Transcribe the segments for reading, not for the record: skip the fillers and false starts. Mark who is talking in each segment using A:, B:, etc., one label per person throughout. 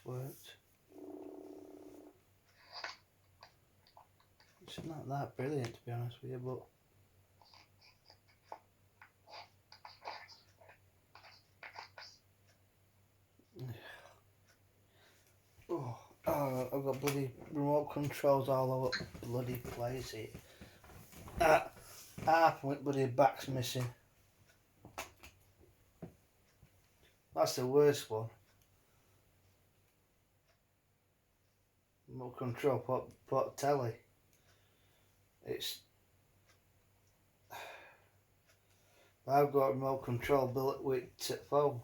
A: worked. It's not that brilliant to be honest with you, but I've got bloody remote controls all over the bloody place here. Half my bloody back's missing. That's the worst one. Remote control pot telly. It's I've got a remote control built with phone.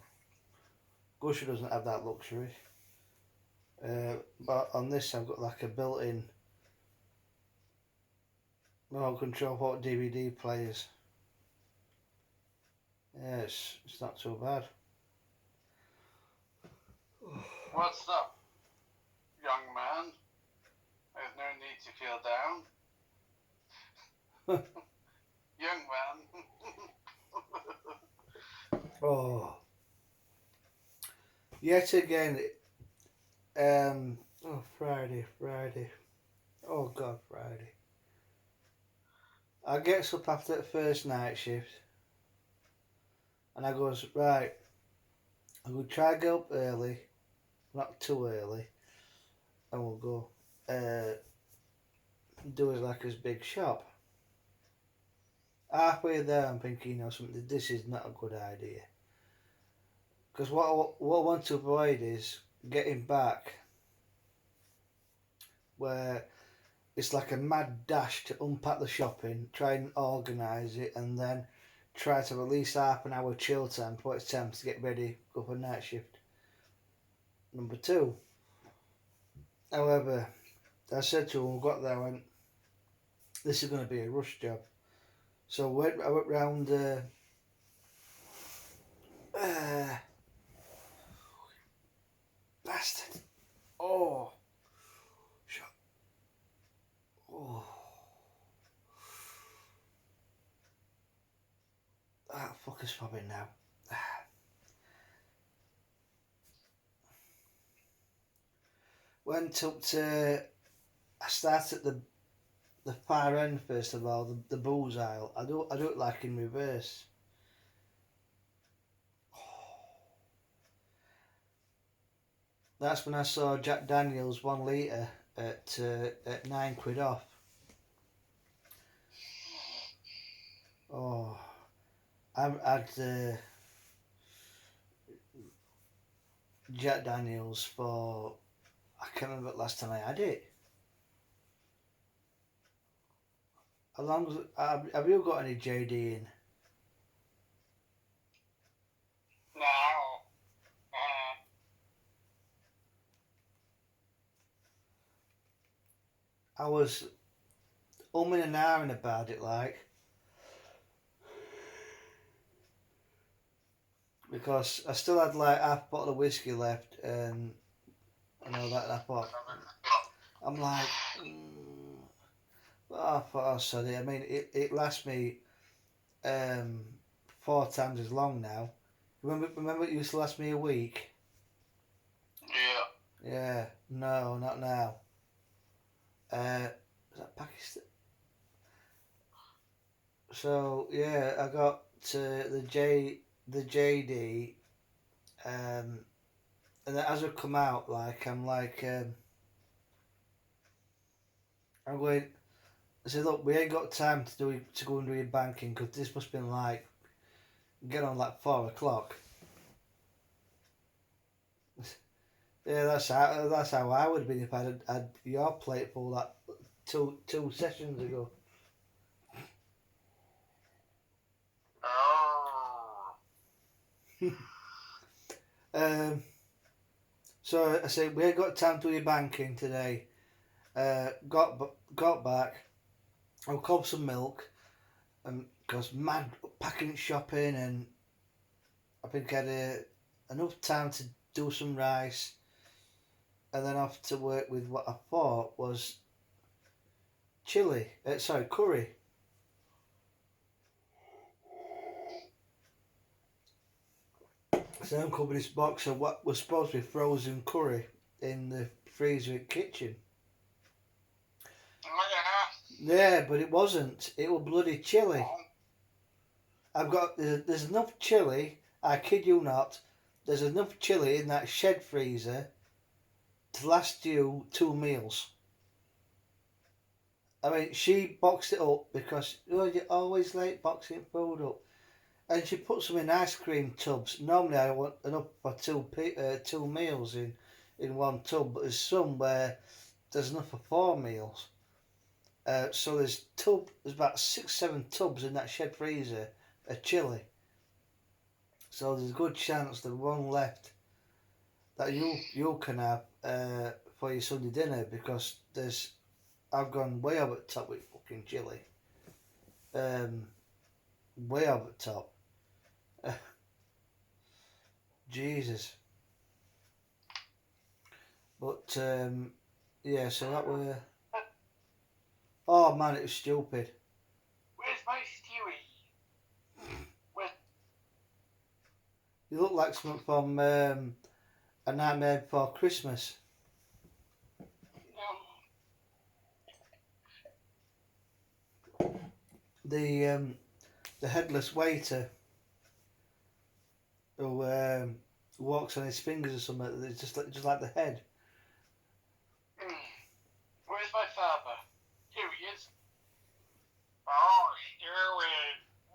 A: Gusher doesn't have that luxury. But on this I've got like a built-in remote control port DVD players. Yeah, it's not too bad.
B: What's up, young man? There's no need to feel down. Young man.
A: Oh. Yet again, Friday. Oh God, Friday. I gets up after the first night shift and I goes, right, I will try to get up early, not too early, and we'll go do it like his big shop. Halfway there I'm thinking, something, this is not a good idea. Because what I want to avoid is getting back where it's like a mad dash to unpack the shopping, try and organise it, and then try to release half an hour chill time before it's time to get ready, go for night shift. Number two. However, I said to him, we got there, I went, this is going to be a rush job. So I went round bastard. Oh. Shut. Oh. That fucker's popping now. Went up to. I started at the far end first of all, the booze aisle. I do it like in reverse. That's when I saw Jack Daniels 1 litre at £9 off. Oh, I've had Jack Daniels for, I can't remember the last time I had it. How long have you got any JD in?
B: No.
A: I was umming and ahhing about it, like, because I still had like half a bottle of whiskey left, and I know that I thought, I'm like, I thought, oh sorry, I mean it lasts me 4 times as long now. Remember it used to last me a week?
B: Yeah.
A: Yeah, no, not now. Is that Pakistan? So yeah, I got the JD, and then as I come out, like I'm like, I'm going. I said, look, we ain't got time to go and do your banking because this must have been like, get on like 4 o'clock. Yeah, that's how I would have been if I had your plate full that two sessions ago.
B: Oh.
A: So I said we ain't got time to do your banking today. Got back. I'll cop some milk, and because mad packing shopping, and I think I had enough time to do some rice, and then off to work with what I thought was curry. So I uncovered this box of what was supposed to be frozen curry, in the freezer in the kitchen.
B: Oh, yeah.
A: Yeah, but it wasn't. It was bloody chilly.
B: Oh,
A: I've got there's enough chili. I kid you not. There's enough chili in that shed freezer to last you 2 meals. I mean, she boxed it up because you're always late boxing food up, and she put some in ice cream tubs. Normally, I want enough for 2 meals in one tub, but there's some where there's enough for 4 meals. So there's about 6, 7 tubs in that shed freezer of chili. So there's a good chance the one left that you can have for your Sunday dinner because there's I've gone way over the top with fucking chili. Um, Way over the top. Jesus. But yeah, so that were. Oh man, it was stupid.
B: where's my Stewie? Where?
A: You look like something from A Nightmare Before Christmas. The headless waiter who walks on his fingers or something. It's just like the head.
B: Where's my father? Here he is. Oh, Stewie.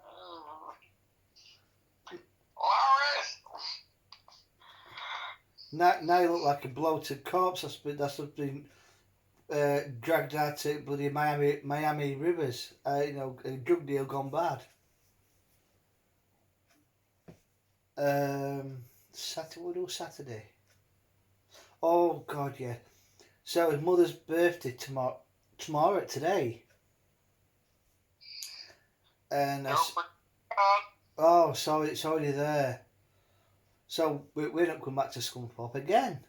B: Oh. Loris!
A: Now you look like a bloated corpse. That's been dragged out to bloody Miami rivers. A drug deal gone bad. Saturday. What do Saturday? Oh God, yeah. So his mother's birthday tomorrow today. And oh, so it's already there. So we don't come back to Scunthorpe again.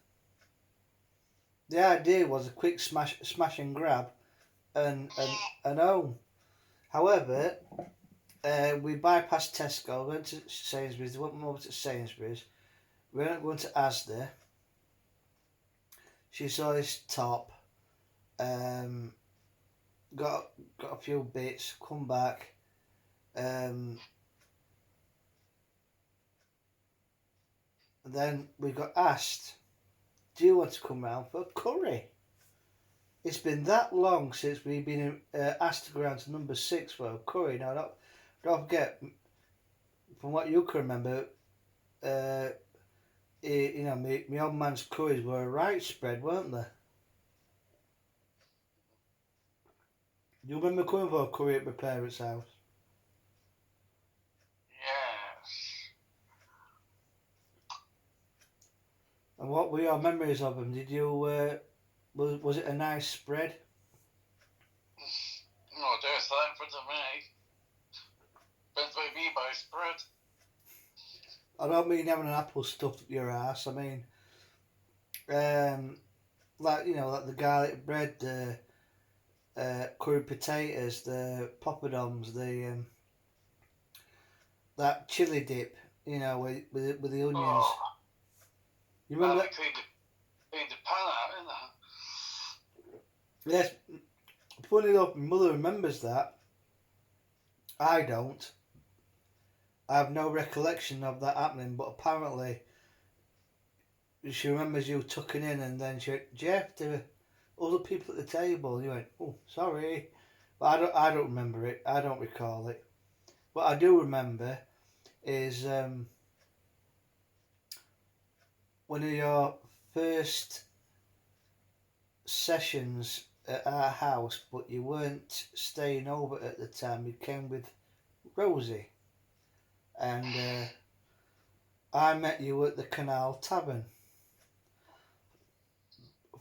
A: The idea was a quick smash and grab, and home. However, we bypassed Tesco, went to Sainsbury's. We went over to Sainsbury's. We ended up going to Asda. She saw this top. Got a few bits. Come back. Then we got asked, "Do you want to come round for a curry?" It's been that long since we've been asked to go round to number 6 for a curry. Now, don't forget, from what you can remember, my old man's curries were a right spread, weren't they? Do you remember coming for a curry at my parents' house?
B: Yes.
A: And what were your memories of them? Did you was it a nice spread?
B: No, there's that for the me. Depends by me by spread.
A: I don't mean having an apple stuffed up your ass. I mean, like like the garlic bread, the curry potatoes, the poppadoms, the that chili dip. With the onions.
B: Oh,
A: You remember?
B: clean the pan out, isn't it?
A: Yes. Funny enough, my mother remembers that. I don't. I have no recollection of that happening, but apparently she remembers you tucking in, and then she went, "Jeff, there were other people at the table." And you went, "Oh, sorry," but I don't remember it. I don't recall it. What I do remember is one of your first sessions at our house, but you weren't staying over at the time. You came with Rosie, and I met you at the Canal Tavern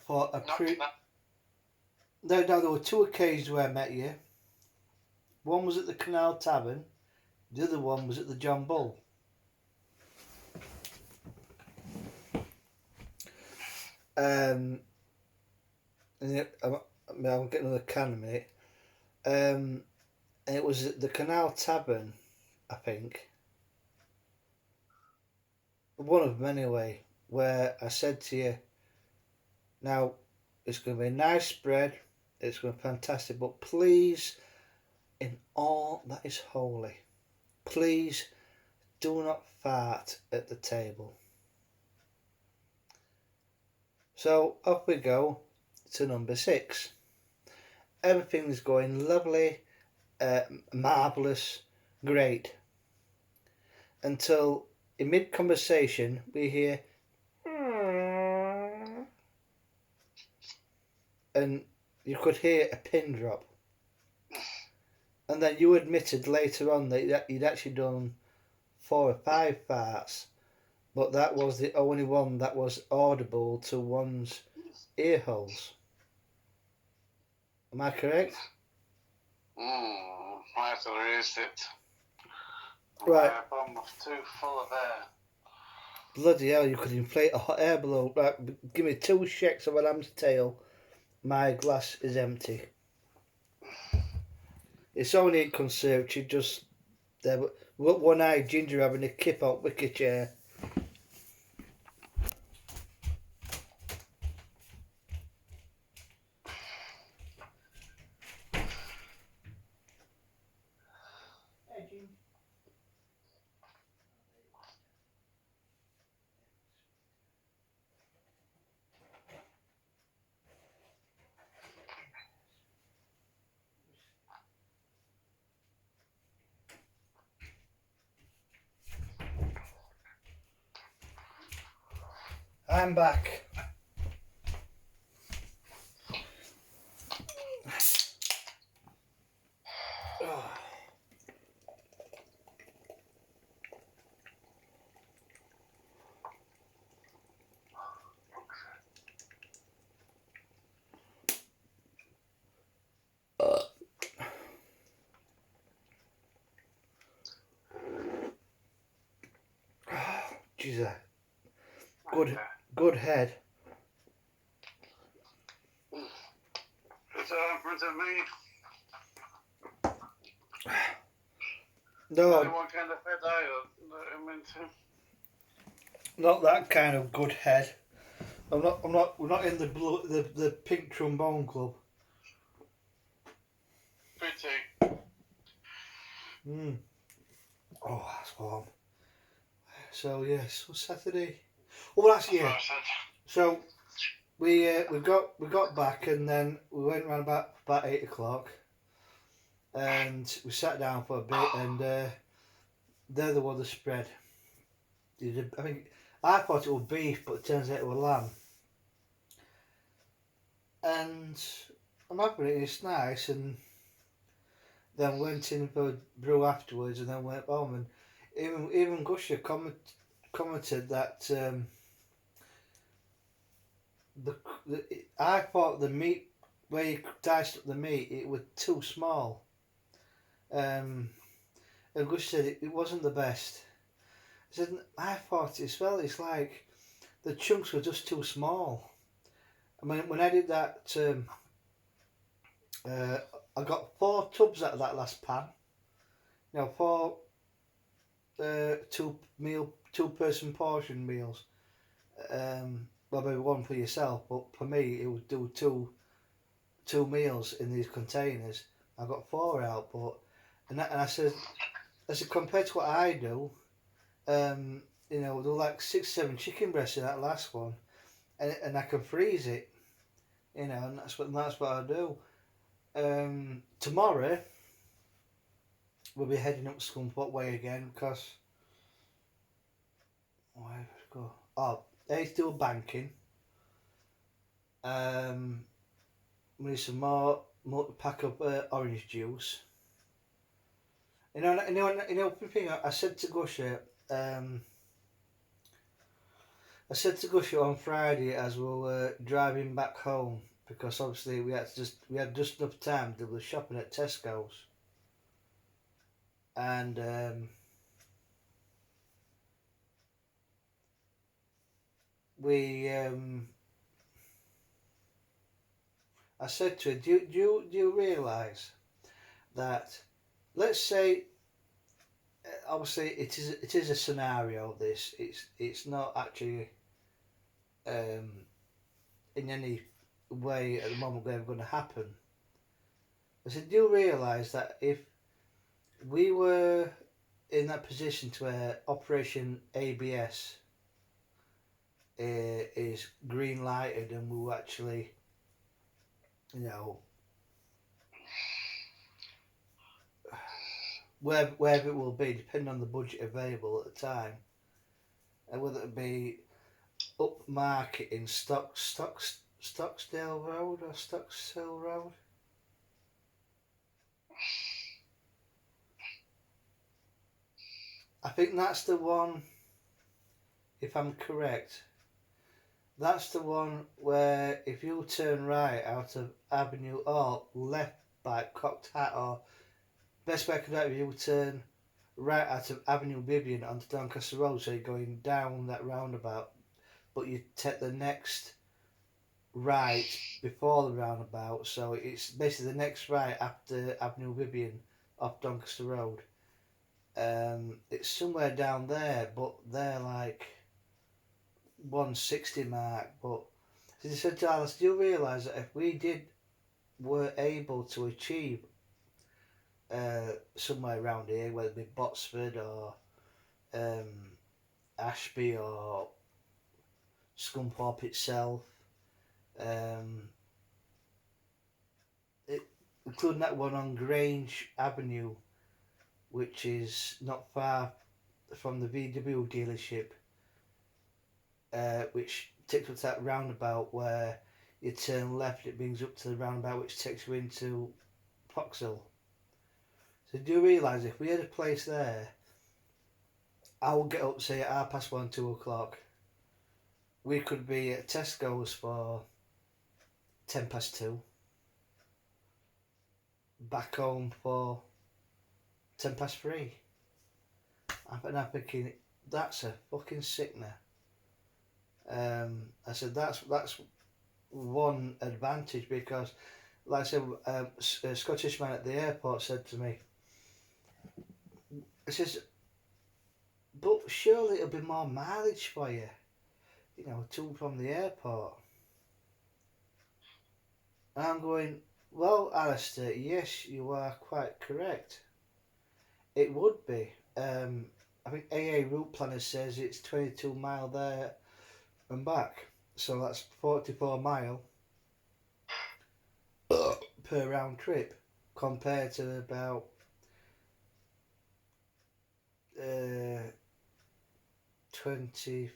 A: for a No, there were 2 occasions where I met you. One was at the Canal Tavern. The other one was at the John Bull. And I'm getting another can in a minute. And it was at the Canal Tavern, I think. One of them anyway, where I said to you, Now, it's going to be a nice spread. It's going to be fantastic. But please, in all that is holy, please do not fart at the table. So off we go to number 6. Everything's going lovely, marvellous, great. Until in mid conversation we hear and you could hear a pin drop. And then you admitted later on that you'd actually done 4 or 5 farts, but that was the only one that was audible to one's ear holes. Am I correct?
B: I have to erase it.
A: Right.
B: My bum was too full of air.
A: Bloody hell, you could inflate a hot air balloon. Right, give me 2 shakes of a lamb's tail. My glass is empty. It's only in conservatory, just there. But one-eyed ginger having a kip out wicker chair. I'm back. Oh. Jesus. Good head.
B: It's in front of me.
A: No,
B: What kind of head I'm into?
A: not that kind of good head. We're not in the pink trombone club.
B: Pretty.
A: Oh, that's warm. So yes, yeah, so Saturday. Oh, that's yeah. So we got back and then we went around about 8 o'clock, and we sat down for a bit and there was the spread. I think I thought it was beef, but it turns out it was lamb. And I'm having it. It's nice, and then went in for a brew afterwards, and then went home. And even Gusher commented that I thought the meat where you diced up the meat it was too small. And Gusher said it wasn't the best. I said I thought as well. It's like the chunks were just too small. I mean, when I did that, I got 4 tubs out of that last pan. You know, 4 two person portion meals. Well, maybe one for yourself, but for me, it would do two meals in these containers. I got 4 out, but and I said, compared to what I do, you know, there were like 6-7 chicken breasts in that last one, and I can freeze it, you know, and that's what I do. Tomorrow we'll be heading up Scunthorpe Way again because where did we go? Oh, they still banking. We need some more pack up orange juice. You know. Thing I said to Gusher. I said to Gusher on Friday as we were driving back home because obviously we had just enough time to do the shopping at Tesco's, and I said to her, do you realise that, let's say, obviously it is a scenario. This it's not actually in any way at the moment ever going to happen. I said, do you realise that if we were in that position to where Operation ABS is green lighted and we were actually, you know, wherever it will be, depending on the budget available at the time, and whether it be upmarket in Stocksdale Road or Stockshill Road. I think that's the one, if I'm correct. That's the one where if you turn right out of Avenue or left by Cocked Hat, or best way I could do it, you turn right out of Avenue Vivian onto Doncaster Road, so you're going down that roundabout, but you take the next right before the roundabout, so it's basically the next right after Avenue Vivian off Doncaster Road. It's somewhere down there, but they're like 160 mark. But as I said to Alice, do you realise that if we were able to achieve somewhere around here, whether it be Botsford or Ashby or Scunthorpe itself, um, it, including that one on Grange Avenue, which is not far from the VW dealership, which takes us to that roundabout where you turn left, it brings up to the roundabout which takes you into Foxhill. So do you realise if we had a place there, I would get up say at 1:30, 2 o'clock. We could be at Tesco's for 2:10, back home for 3:10. I'm thinking that's a fucking sickener. I said that's one advantage because, like I said, a Scottish man at the airport said to me, he says, but surely it'll be more mileage for you, you know, to and from the airport. And I'm going, well, Alistair, yes, you are quite correct. It would be. I think AA Route Planner says it's 22 mile there and back. So that's 44 mile per round trip compared to about 20,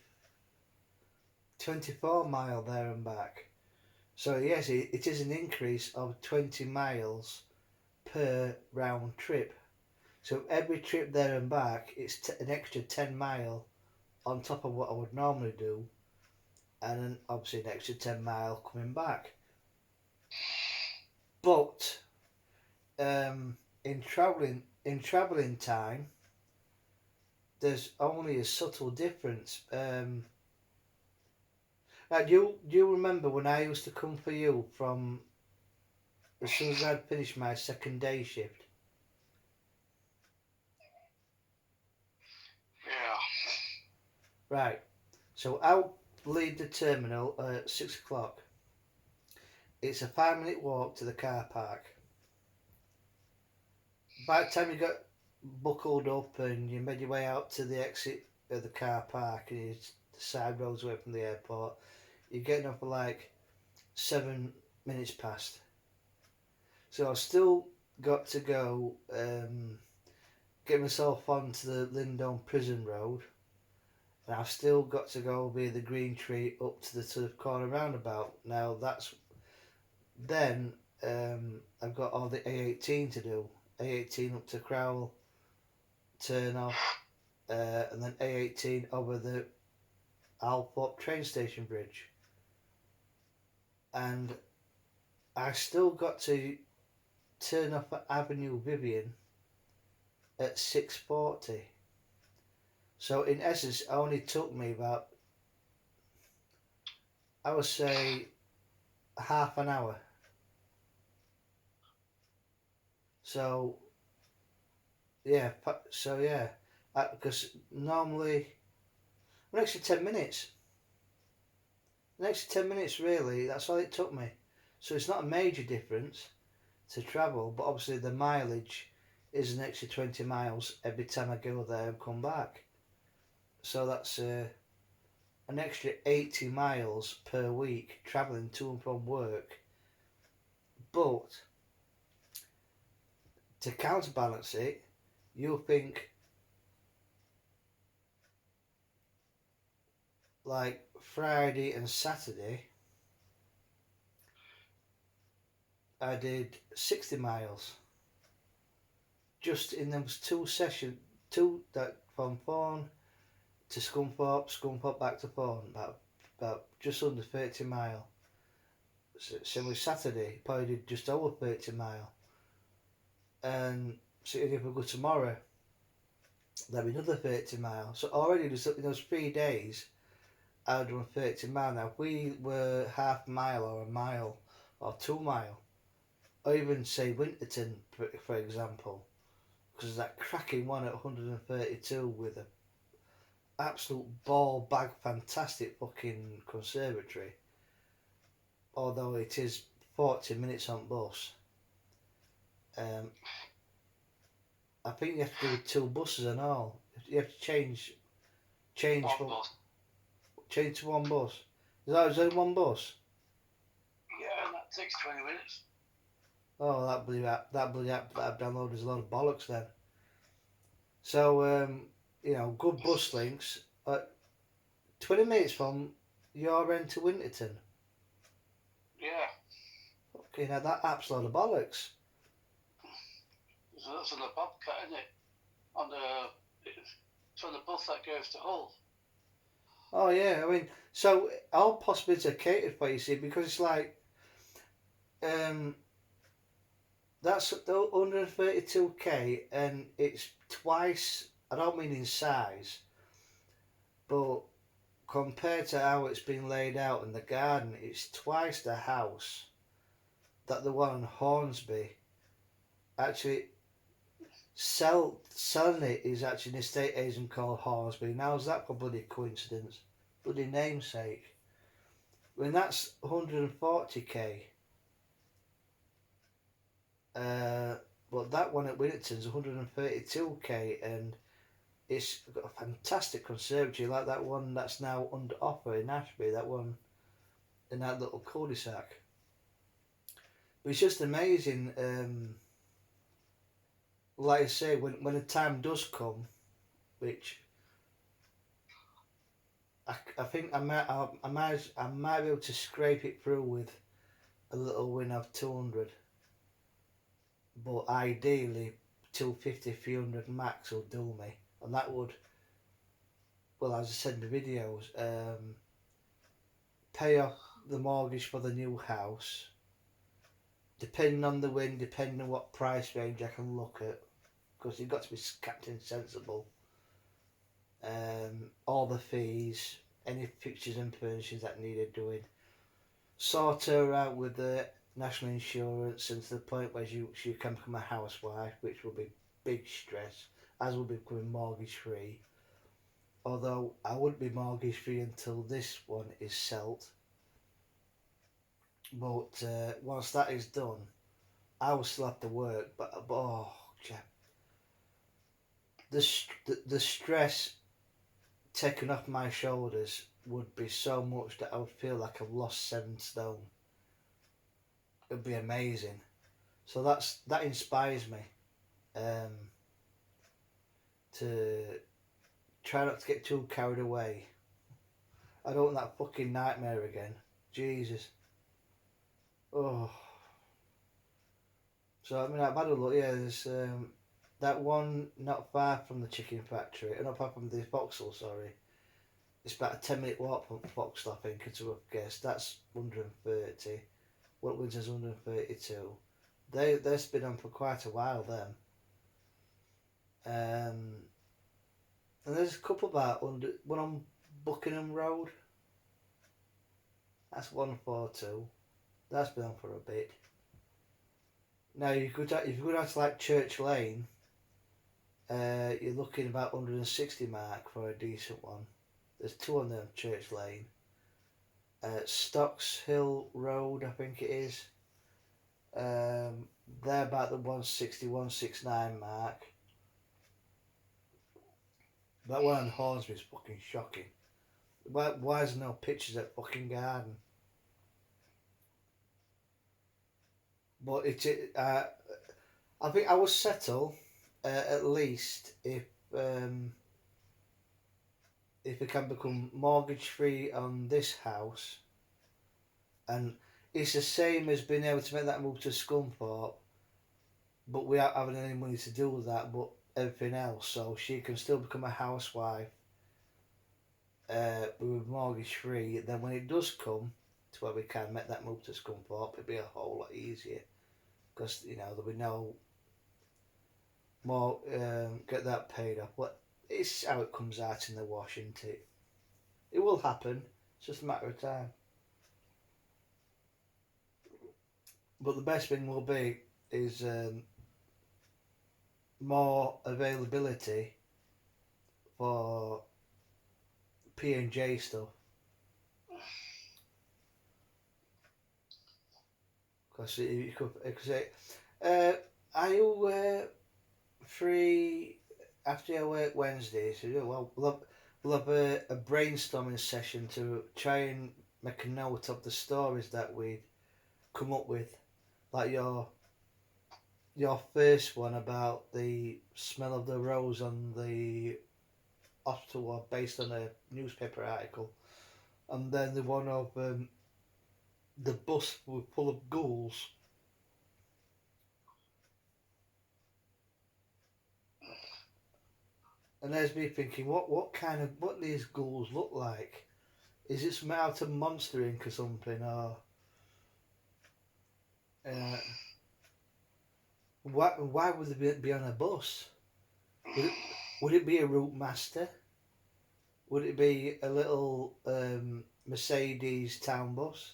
A: 24 mile there and back. So yes, it is an increase of 20 miles per round trip. So every trip there and back, it's an extra 10 mile on top of what I would normally do, and then obviously an extra 10 mile coming back. But in travelling time, there's only a subtle difference. Do you remember when I used to come for you from as soon as I'd finished my second day shift?
B: Yeah.
A: Right. So I'll leave the terminal at 6 o'clock. It's a 5 minute walk to the car park. By the time you got buckled up and you made your way out to the exit of the car park and it's the side roads away from the airport, you're getting up for like 7 minutes past. So I've still got to go get myself onto the Lindon Prison Road, and I've still got to go via the Green Tree up to the sort of corner roundabout. Now that's then I've got all the A18 to do. A18 up to Crowell, turn off, and then A18 over the Althorpe train station bridge. And I still got to turn off at Avenue Vivian at 6:40. So in essence, it only took me about, I would say, half an hour. So yeah, because normally an extra 10 minutes. An extra 10 minutes, really. That's all it took me. So it's not a major difference to travel, but obviously the mileage is an extra 20 miles every time I go there and come back. So that's an extra 80 miles per week travelling to and from work. But to counterbalance it, you'll think like Friday and Saturday, I did 60 miles just in those two sessions, two that from Fawn to Scunthorpe back to Fawn, about just under 30 mile. Same with Saturday, probably did just over 30 mile. And so if we go tomorrow, that'll be another 30 mile. So already just in those 3 days, I've done 30 mile. Now if we were half a mile or a mile or 2 mile, or even say Winterton for example, because that cracking one at 132 with a absolute ball bag fantastic fucking conservatory, although it is 40 minutes on bus. I think you have to do 2 buses and all. You have to change
B: One
A: from
B: bus.
A: change to one bus. Is that one bus?
B: Yeah, and that takes 20 minutes.
A: Oh, that bloody app that I've downloaded is a lot of bollocks then. So good bus links. 20 minutes from your end to Winterton.
B: Yeah.
A: Okay, now that app's a lot of bollocks.
B: So that's on the Bobcat, isn't it? It's on the bus that goes to Hull.
A: Oh yeah, I mean, so all possibilities are catered for, you see, because it's like, that's the 132k, and it's twice. I don't mean in size, but compared to how it's been laid out in the garden, it's twice the house that the one on Hornsby. Actually, selling it is actually an estate agent called Hornsby. Now is that for bloody coincidence? Bloody namesake. When that's 140k. But that one at Winterton's 132k, and it's got a fantastic conservatory like that one that's now under offer in Ashby. That one in that little cul-de-sac. But it's just amazing. Like I say, when the time does come, which I think I might be able to scrape it through with a little win of 200, but ideally 250, 300 max will do me, and that would, well, as I said in the videos, pay off the mortgage for the new house. Depending on the wind, depending on what price range I can look at, because you've got to be captain sensible. All the fees, any fixtures and furnishings that needed doing, sort her out with the national insurance, and to the point where she can become a housewife, which will be big stress, as will be becoming mortgage free. Although I wouldn't be mortgage free until this one is sold. But once that is done, I will still have to work. But oh, Jeff, the stress taken off my shoulders would be so much that I would feel like I've lost 7 stone. It'd be amazing. So that inspires me to try not to get too carried away. I don't want that fucking nightmare again. Jesus. Oh. So I mean, I've had a look. Yeah, there's that one not far from the chicken factory, not far from the Vauxhall. Sorry, it's about a 10-minute walk from Vauxhall, I think. It's a rough guess. That's 130. What Windsor's 132. They've been on for quite a while. Them. And there's a couple about one on Buckingham Road. That's 142. That's been on for a bit. Now if you go down to like Church Lane, you're looking about 160 mark for a decent one. There's 2 on there on Church Lane. Stocks Hill Road, I think it is. Um, they're about the 160, 169 mark. That one on Hornsby is fucking shocking. Why is there no pictures at fucking garden? But I think I would settle at least if it can become mortgage free on this house, and it's the same as being able to make that move to Scunthorpe, but without having any money to do with that, but everything else, so she can still become a housewife with mortgage free. Then when it does come to where we can make that move to Scunthorpe, it'll be a whole lot easier because there'll be no more get that paid off. But it's how it comes out in the wash, isn't it? It will happen. It's just a matter of time. But the best thing will be is more availability for P&J stuff. Because you could say, are you free after your work Wednesday? So, well, we'll have a brainstorming session to try and make a note of the stories that we come up with. Like your first one about the smell of the rose on the hospital ward based on a newspaper article. And then the one of the bus was full of ghouls. And there's me thinking, what these ghouls look like? Is it some out of Monster Inc. or something, or uh, why would they be on a bus? Would it, would it be a route master? Would it be a little Mercedes town bus?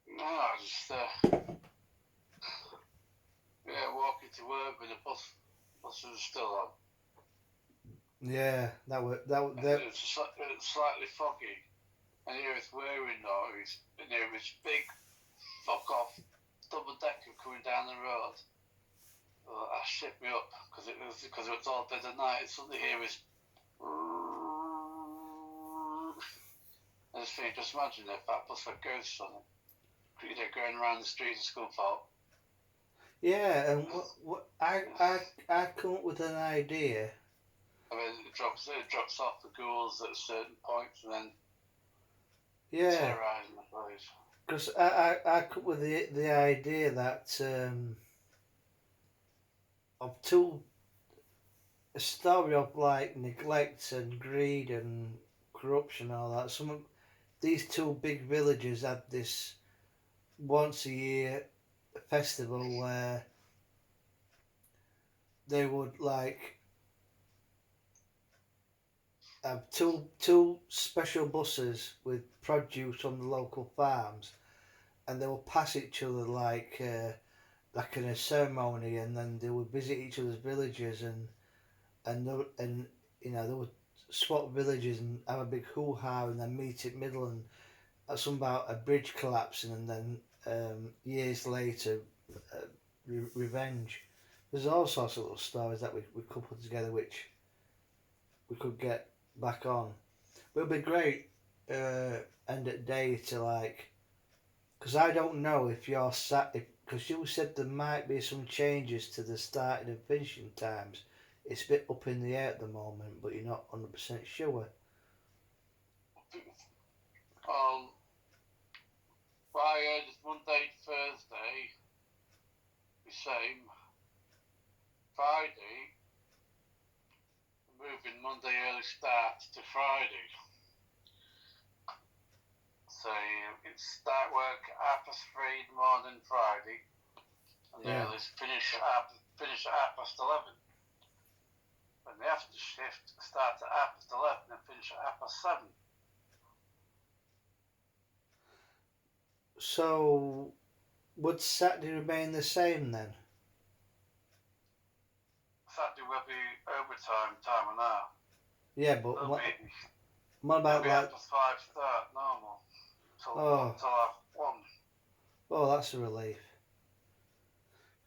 B: No, I just walking to work with the bus was still on.
A: Yeah,
B: It's slightly foggy, and here it's whirring noise, and here it's big fuck off double decker coming down the road. Well, that shit me up because it was all dead at night. Suddenly here is. I just think, just imagine if that bus had ghosts on it. Going around the streets of Scunthorpe.
A: yeah, and I come up with an idea.
B: I mean, it drops off the ghouls at certain points and then terrorising the place.
A: Because I come up with the idea that of a story of like neglect and greed and corruption and all that. Some of these two big villages had this once a year festival where they would like have two special buses with produce from the local farms, and they would pass each other like in a ceremony, and then they would visit each other's villages and they would swap villages and have a big hoo ha and then meet at middle and some about a bridge collapsing and then years later revenge. There's all sorts of little stories that we could put together which we could get back on. But it'd be great end of day to like, because I don't know if you're sat, because you said there might be some changes to the starting and finishing times. It's a bit up in the air at the moment, but you're not 100% sure.
B: Just Monday, Thursday, the same. Friday, moving Monday early start to Friday. So it's start work at 3:30 in the morning Friday, and the earliest finish at 11:30. And the after shift starts at 11:30 and finish at 7:30.
A: So, would Saturday remain the same then?
B: Saturday will be overtime, time and a half.
A: Yeah, but
B: It'll be,
A: what
B: it'll
A: about
B: be
A: like?
B: after 5 start normal.
A: Oh,
B: Till half 1.
A: oh, that's a relief.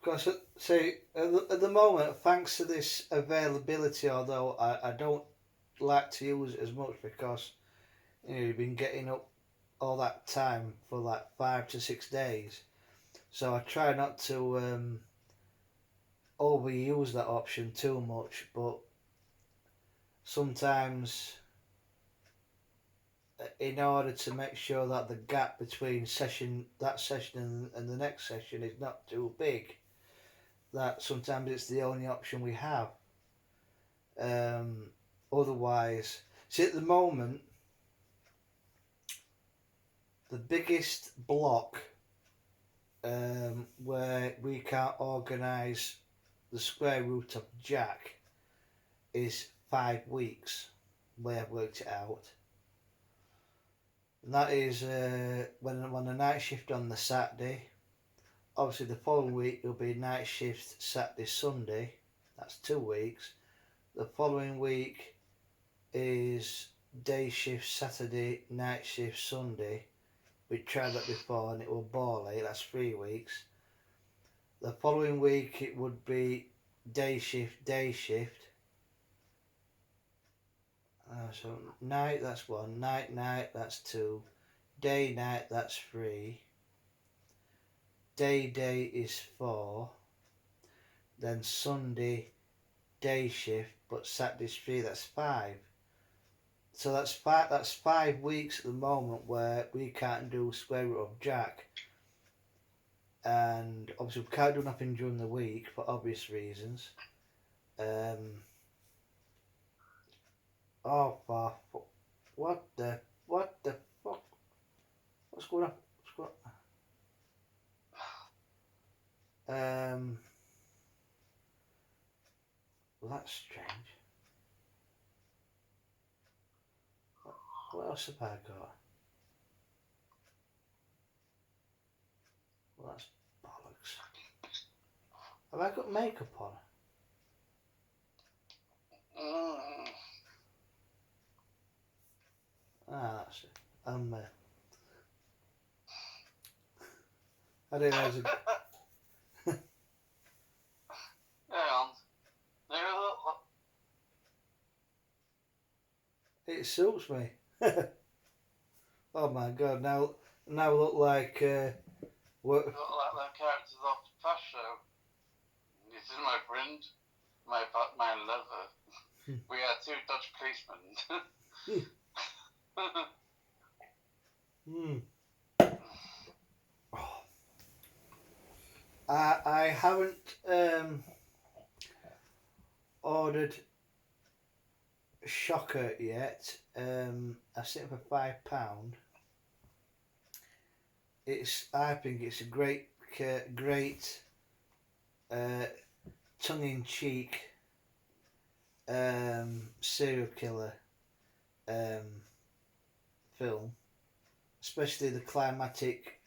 A: Because see, at the moment, thanks to this availability, although I don't like to use it as much because you've been getting up all that time for like 5 to 6 days. So I try not to overuse that option too much, but sometimes in order to make sure that the gap between that session and the next session is not too big, that sometimes it's the only option we have. Otherwise, see at the moment, the biggest block where we can't organise the square root of Jack is 5 weeks. The way I've worked it out, and that is when I'm on a night shift on the Saturday. Obviously, the following week will be night shift Saturday, Sunday. That's 2 weeks. The following week is day shift Saturday, night shift Sunday. We tried that before and it was bally. That's 3 weeks. The following week it would be day shift, day shift. So night, that's one. Night, night, that's two. Day, night, that's three. Day, day is four. Then Sunday, day shift, but Saturday's three. That's five. So that's five. That's 5 weeks at the moment where we can't do square root of Jack, and obviously we can't do nothing during the week for obvious reasons. Oh, what the fuck? What's going on? What's going on? Well, that's strange. What else have I got? Well, that's bollocks. Have I got makeup on? Ah, that's it. I didn't know it was it suits me. Oh my god, now I look like what?
B: You look like the characters off the Fast Show. This is my friend, my Batman lover. We are two Dutch policemen.
A: Oh. I haven't ordered Shocker yet. I sent for £5. I think it's a great tongue-in-cheek serial killer film, especially the climatic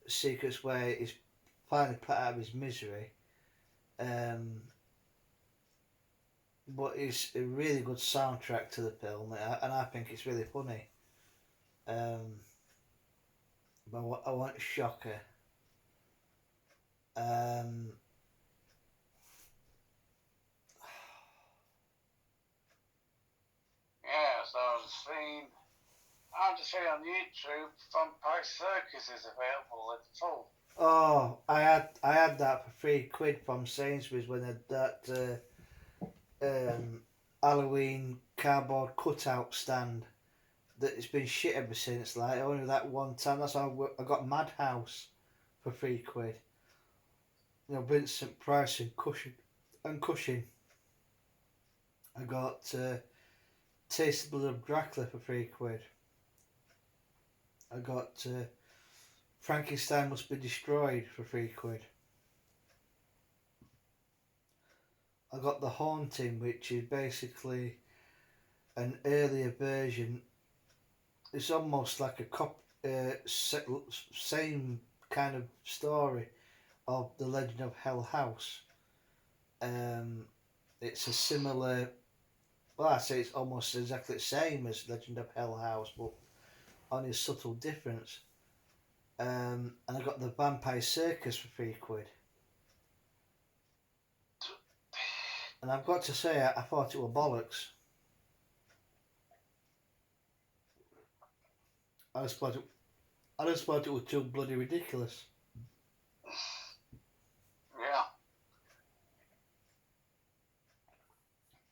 A: sequence where he's finally put out of his misery. But it's a really good soundtrack to the film, and I think it's really funny. But I want Shocker.
B: Yes, I just seen on YouTube, Vampire Circus is available in full.
A: Oh, I had that for £3 from Sainsbury's when I had that Halloween cardboard cutout stand. That it's been shit ever since. Like only that one time. That's how I got Madhouse for £3. You know, Vincent Price and Cushing. I got Taste the Blood of Dracula for £3. I got Frankenstein Must Be Destroyed for £3. I got The Haunting, which is basically an earlier version. It's almost like same kind of story of The Legend of Hell House. It's a similar Well, I say it's almost exactly the same as Legend of Hell House, but only a subtle difference. And I got the Vampire Circus for £3. And I've got to say, I thought it were bollocks. I just thought it was too bloody ridiculous.
B: Yeah.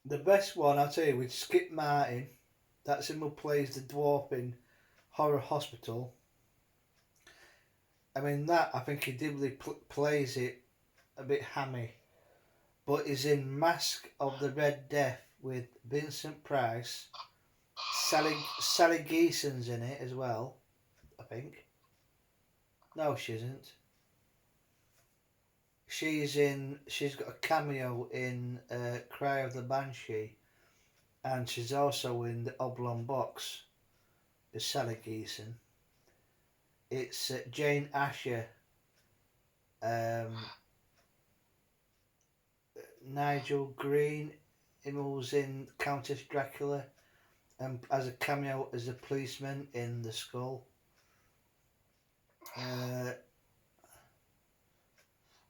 A: The best one, I'll tell you, with Skip Martin. That's him who plays the dwarf in Horror Hospital. I mean, that, I think he dibly plays it a bit hammy. But he's in Mask of the Red Death with Vincent Price. Sally Geeson's in it as well, I think. No, she isn't. She's got a cameo in Cry of the Banshee, and she's also in the Oblong Box with Sally Geeson. It's Jane Asher, Nigel Green, him who's in Countess Dracula, and as a cameo as a policeman in The Skull.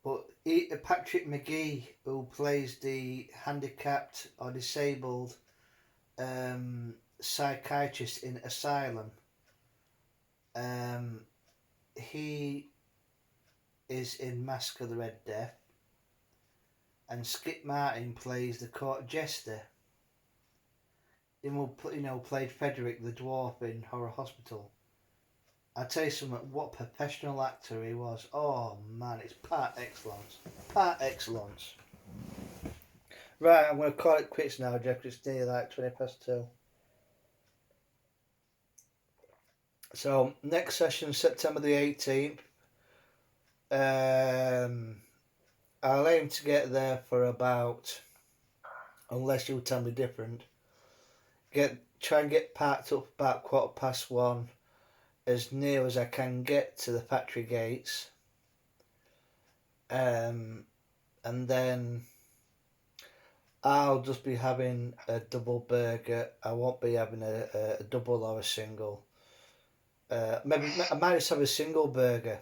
A: But Patrick McGee, who plays the handicapped or disabled psychiatrist in Asylum, he is in Mask of the Red Death, and Skip Martin plays the court jester. Him who played Frederick the dwarf in Horror Hospital. I tell you something, what a professional actor he was. Oh man, it's par excellence. Par excellence. Right, I'm going to call it quits now, Jeff, 'cause it's nearly like 2:20. So, next session, September the 18th. I'll aim to get there for about, unless you tell me different, try and get packed up about 1:15, as near as I can get to the factory gates. And then I'll just be having a double burger. I won't be having a double or a single. Maybe I might just have a single burger.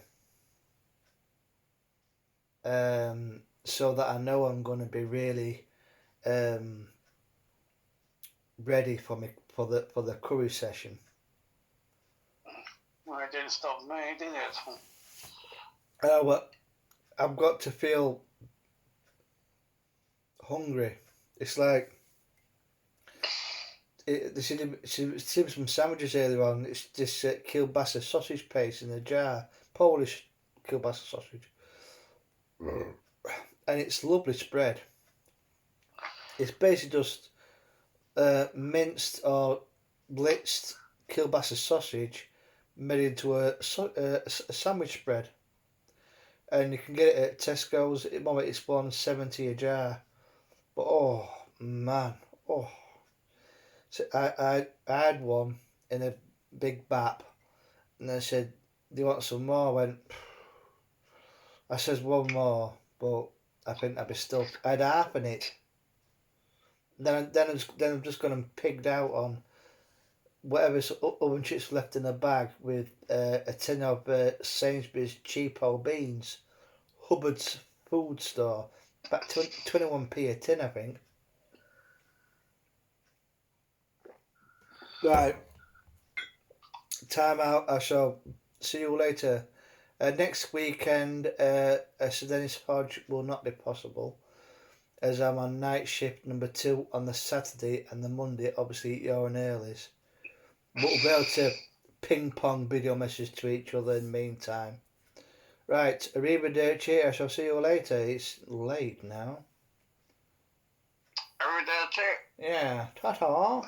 A: So that I know I'm going to be really ready for the curry session.
B: Well, it didn't stop me, did it?
A: Well, I've got to feel hungry. It's like she did some sandwiches earlier on. It's this kielbasa sausage paste in a jar, Polish kielbasa sausage, and it's lovely spread. It's basically just minced or blitzed kielbasa sausage made into a sandwich spread, and you can get it at Tesco's. It's £1.70 a jar, but oh man, oh. So I had one in a big bap, and they said, "Do you want some more?" I says one more, but I think I'd be still. I had half in it. Then I'm just gonna pigged out on whatever's oven chips left in a bag with a tin of Sainsbury's cheapo beans, Hubbard's food store, about 21p a tin, I think. Right. Time out. I shall see you later. Next weekend, a Dennis Hodge will not be possible, as I'm on night shift number 2 on the Saturday and the Monday. Obviously, you're on earlies. But we'll be able to ping pong video messages to each other in the meantime. Right. Arrivederci. I shall see you later. It's late now.
B: Arrivederci.
A: Yeah. Ta-ta.